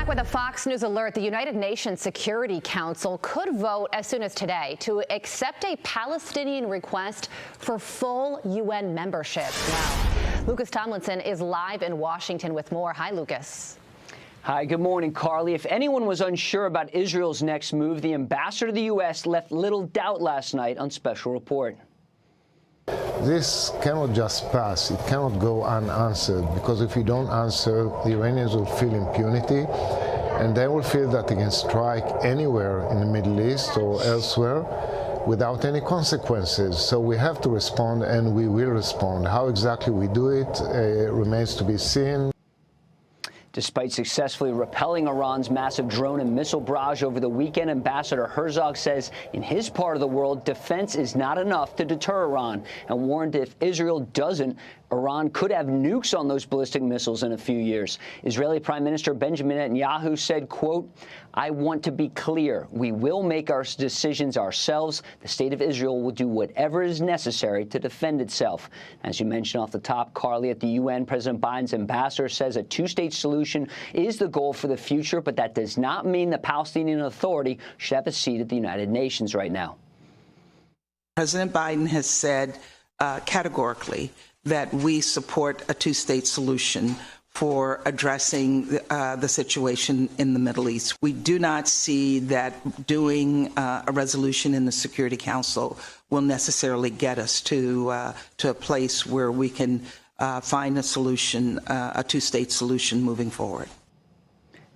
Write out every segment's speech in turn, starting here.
back with a Fox News alert. The United Nations Security Council could vote as soon as today to accept a Palestinian request for full UN membership. Now, Lucas Tomlinson is live in Washington with more. Hi, Lucas. Hi, good morning, Carly. If anyone was unsure about Israel's next move, the ambassador to the U.S. left little doubt last night on Special Report. This cannot just pass. It cannot go unanswered, because if you don't answer, the Iranians will feel impunity, and they will feel that they can strike anywhere in the Middle East or elsewhere without any consequences. So we have to respond, and we will respond. How exactly we do it remains to be seen. Despite successfully repelling Iran's massive drone and missile barrage over the weekend, Ambassador Herzog says in his part of the world, defense is not enough to deter Iran, and warned if Israel doesn't, Iran could have nukes on those ballistic missiles in a few years. Israeli Prime Minister Benjamin Netanyahu said, quote, "I want to be clear. We will make our decisions ourselves. The state of Israel will do whatever is necessary to defend itself." As you mentioned off the top, Carly, at the UN, President Biden's ambassador says a two-state solution is the goal for the future, but that does not mean the Palestinian Authority should have a seat at the United Nations right now. President Biden has said categorically that we support a two-state solution for addressing the situation in the Middle East. We do not see that doing a resolution in the Security Council will necessarily get us to a place where we can find a solution, a two-state solution moving forward.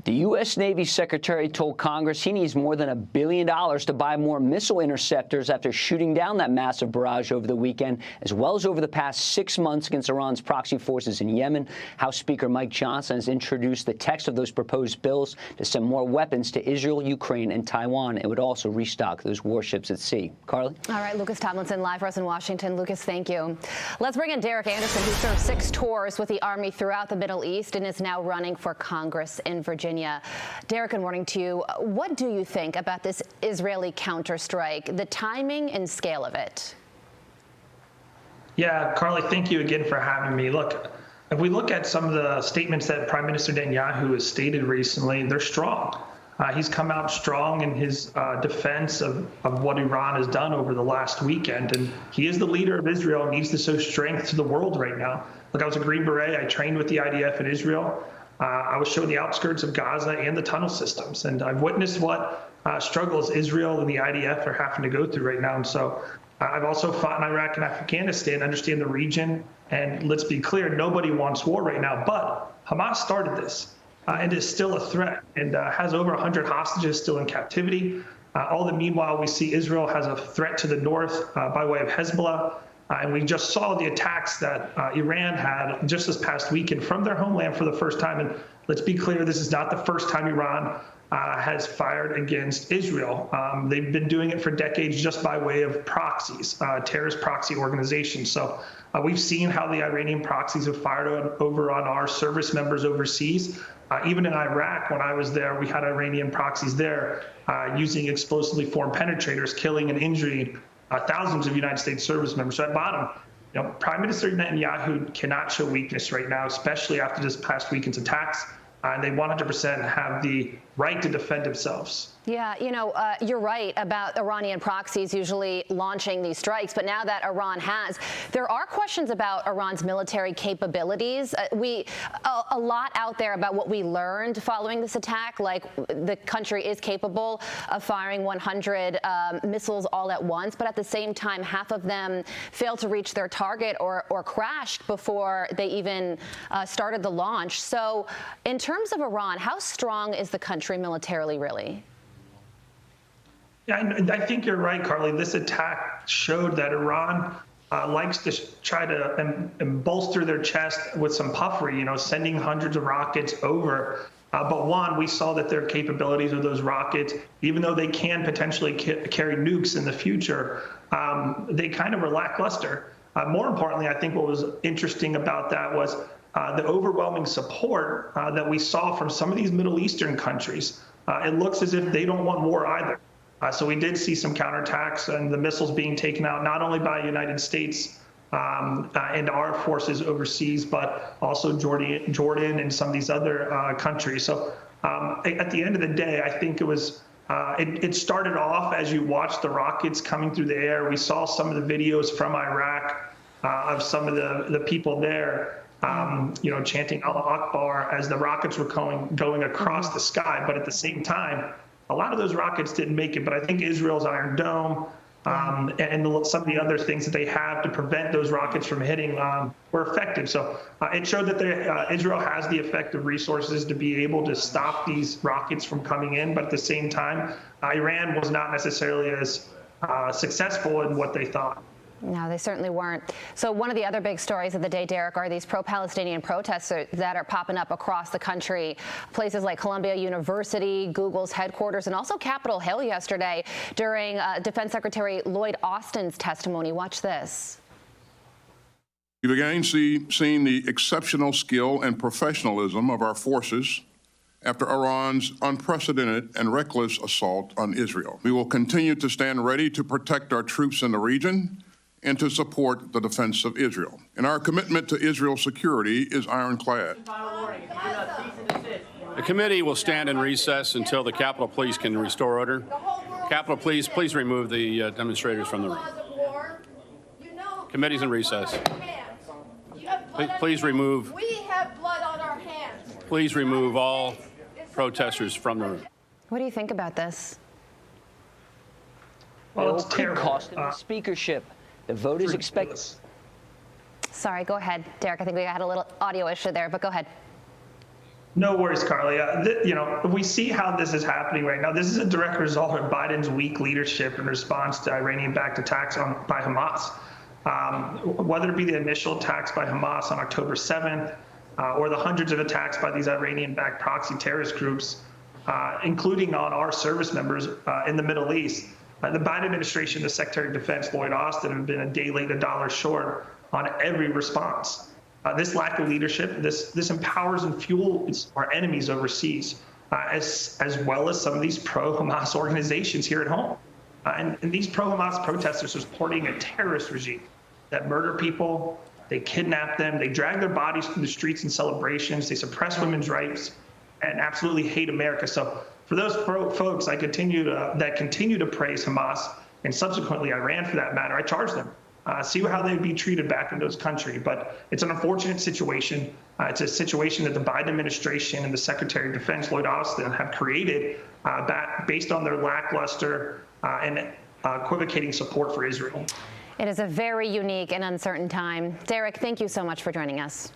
The U.S. Navy Secretary told Congress he needs more than $1 billion to buy more missile interceptors after shooting down that massive barrage over the weekend, as well as over the past 6 months against Iran's proxy forces in Yemen. House Speaker Mike Johnson has introduced the text of those proposed bills to send more weapons to Israel, Ukraine, and Taiwan. It would also restock those warships at sea. Carly? All right, Lucas Tomlinson live for us in Washington. Lucas, thank you. Let's bring in Derrick Anderson, who served 6 tours with the Army throughout the Middle East and is now running for Congress in Virginia. Derrick, good morning to you. What do you think about this Israeli counterstrike, the timing and scale of it? Yeah, Carly, thank you again for having me. Look, if we look at some of the statements that Prime Minister Netanyahu has stated recently, they're strong. He's come out strong in his defense of what Iran has done over the last weekend. And he is the leader of Israel and needs to show strength to the world right now. Look, I was a Green Beret. I trained with the IDF in Israel. I was shown the outskirts of Gaza and the tunnel systems, and I've witnessed what struggles Israel and the IDF are having to go through right now. And so I've also fought in Iraq and Afghanistan, understand the region, and let's be clear, nobody wants war right now, but Hamas started this and is still a threat and has over 100 hostages still in captivity. All the meanwhile, we see Israel has a threat to the north by way of Hezbollah. And we just saw the attacks that Iran had just this past weekend from their homeland for the first time. And let's be clear, this is not the first time Iran has fired against Israel. They've been doing it for decades just by way of proxies, terrorist proxy organizations. So we've seen how the Iranian proxies have fired over on our service members overseas. Even in Iraq, when I was there, we had Iranian proxies there using explosively formed penetrators, killing and injuring thousands of United States service members. So at bottom, Prime Minister Netanyahu cannot show weakness right now, especially after this past weekend's attacks. And they 100% have the right to defend themselves. Yeah, you're right about Iranian proxies usually launching these strikes, but now that Iran has, there are questions about Iran's military capabilities. A lot out there about what we learned following this attack, like the country is capable of firing 100 missiles all at once, but at the same time, half of them failed to reach their target or crashed before they even started the launch. So in terms of Iran, how strong is the country militarily, really? Yeah, I think you're right, Carly. This attack showed that Iran likes to try to bolster their chest with some puffery, sending hundreds of rockets over. But one, we saw that their capabilities of those rockets, even though they can potentially carry nukes in the future, they kind of were lackluster. More importantly, I think what was interesting about that was the overwhelming support that we saw from some of these Middle Eastern countries. It looks as if they don't want war either. So we did see some counterattacks and the missiles being taken out, not only by the United States and our forces overseas, but also Jordan and some of these other countries. So At the end of the day, I think it was it started off as you watched the rockets coming through the air. We saw some of the videos from Iraq of some of the people there, chanting Allah Akbar as the rockets were going across the sky. But at the same time, a lot of those rockets didn't make it. But I think Israel's Iron Dome and some of the other things that they have to prevent those rockets from hitting were effective. So it showed that Israel has the effective resources to be able to stop these rockets from coming in. But at the same time, Iran was not necessarily as successful in what they thought. No, they certainly weren't. So one of the other big stories of the day, Derrick, are these pro-Palestinian protests that are popping up across the country. Places like Columbia University, Google's headquarters, and also Capitol Hill yesterday during Defense Secretary Lloyd Austin's testimony. Watch this. We've again seen the exceptional skill and professionalism of our forces after Iran's unprecedented and reckless assault on Israel. We will continue to stand ready to protect our troops in the region and to support the defense of Israel. And our commitment to Israel's security is ironclad. The committee will stand in recess until the Capitol Police can restore order. Capitol Police, please remove the demonstrators from the room. Committee's in recess. Please remove. We have blood on our hands. Please remove all protesters from the room. What do you think about this? Well, it's It could terrible. cost them the speakership. The vote is expected. Sorry, go ahead, Derrick. I think we had a little audio issue there, but go ahead. No worries, Carly. We see how this is happening right now. This is a direct result of Biden's weak leadership in response to Iranian-backed attacks by Hamas. Whether it be the initial attacks by Hamas on October 7th or the hundreds of attacks by these Iranian-backed proxy terrorist groups, including on our service members in the Middle East. The Biden administration, the Secretary of Defense, Lloyd Austin, have been a day late, a dollar short on every response. This lack of leadership, this empowers and fuels our enemies overseas, as well as some of these pro-Hamas organizations here at home. And these pro-Hamas protesters are supporting a terrorist regime that murder people, they kidnap them, they drag their bodies through the streets in celebrations, they suppress women's rights, and absolutely hate America. So for those folks that continue to praise Hamas, and subsequently Iran for that matter, I charge them. See how they'd be treated back in those countries. But it's an unfortunate situation. It's a situation that the Biden administration and the Secretary of Defense, Lloyd Austin, have created based on their lackluster and equivocating support for Israel. It is a very unique and uncertain time. Derrick, thank you so much for joining us.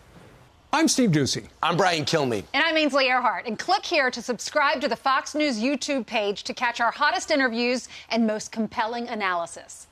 I'm Steve Ducey. I'm Brian Kilmeade. And I'm Ainsley Earhart. And click here to subscribe to the Fox News YouTube page to catch our hottest interviews and most compelling analysis.